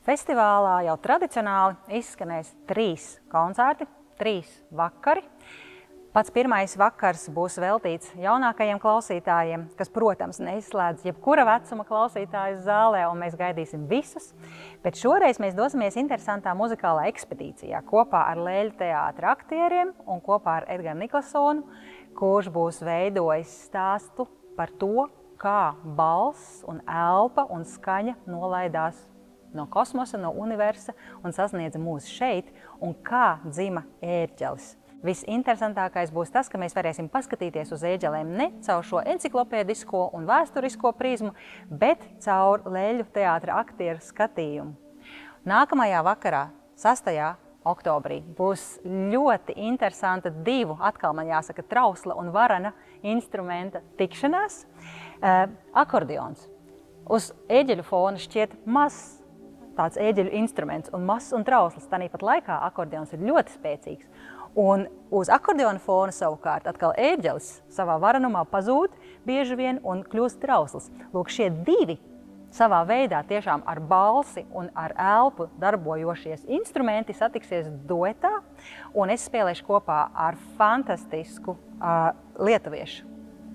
Festivālā jau tradicionāli izskanēs 3 koncerti, 3 vakari. Pats pirmais vakars būs veltīts jaunākajiem klausītājiem, kas, protams, neizslēdz jebkura vecuma klausītājus zālē, un mēs gaidīsim visus. Bet šoreiz mēs dosimies interesantā muzikālā ekspedīcijā kopā ar Lēļu teātra aktieriem un kopā ar Edgaru Niklasonu, kurš būs veidojis stāstu par to, kā balss un elpa un skaņa nolaidās no kosmosa, no universa un sasniedza mūs šeit, un kā dzima ērģelis. Visinteresantākais būs tas, ka mēs varēsim paskatīties uz ērģelēm ne caur šo enciklopēdisko un vēsturisko prizmu, bet caur Lēļu teātra aktieru skatījumu. Nākamajā vakarā, 6. oktobrī, būs ļoti interesanta 2, atkal man jāsaka, trausla un varana instrumenta tikšanās. Akordeons. Uz ērģeļu fona šķiet mazs tāds ērģeļu instruments un mazs un trausls. Tāpat laikā akordeons ir ļoti spēcīgs. Un uz akordeona fona savukārt atkal ērģelis savā varanumā pazūd bieži vien un kļūst trausls. Lūk, šie 2 savā veidā tiešām ar balsi un ar elpu darbojošies instrumenti satiksies duetā, un es spēlēšu kopā ar fantastisku lietuviešu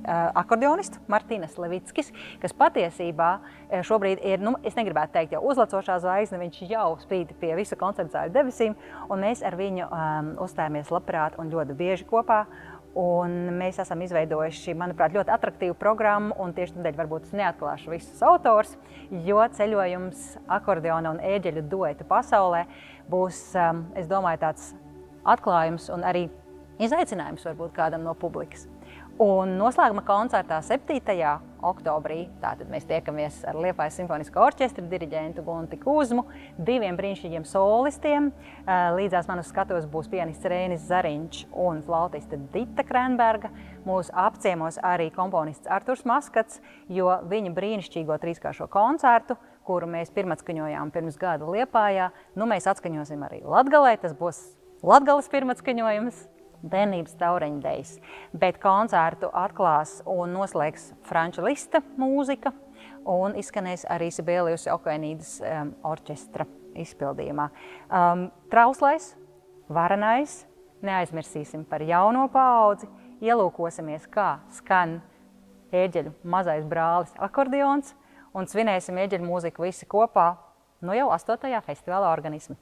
akordeonistu Martīnas Levickis, kas patiesībā šobrīd ir, es negribētu teikt jau uzlacošā zvaigzne, viņš jau spīd pie visu koncertu zāļu debesīm, un mēs ar viņu uzstājamies labprāt un ļoti bieži kopā. Un mēs esam izveidojuši, manuprāt, ļoti atraktīvu programmu, un tieši tādēļ varbūt es neatklāšu visus autors, jo ceļojums akordeona un ērģeļu duetu pasaulē būs, es domāju, tāds atklājums un arī izaicinājums varbūt kādam no publikas. Un noslēguma koncertā 7. oktobrī, tātad mēs tiekamies ar Liepājas simfonisko orķestra diriģentu Gunti Kuzmu, 2 brīnišķīgiem solistiem. Līdzās man uz skatuves būs pianists Rēnis Zariņš un flautiste Dita Krenberga. Mūs apciemos arī komponists Arturs Maskats, jo viņa brīnišķīgo 3-kāršo koncertu, kuru mēs pirmatskaņojām pirms gada Liepājā, mēs atskaņosim arī Latgalē. Tas būs Latgales pirmatskaņojums. Bērnības taureņu dejas, bet koncertu atklās un noslēgs Franča Lista mūzika un izskanēs arī Sibelius Okēnīdas orķestra izpildījumā. Trauslais, varanais, neaizmirsīsim par jauno paudzi, ielūkosimies, kā skan ērģeļu mazais brālis akordeons un svinēsim ērģeļu mūziku visi kopā, jau 8. festivāla organismi.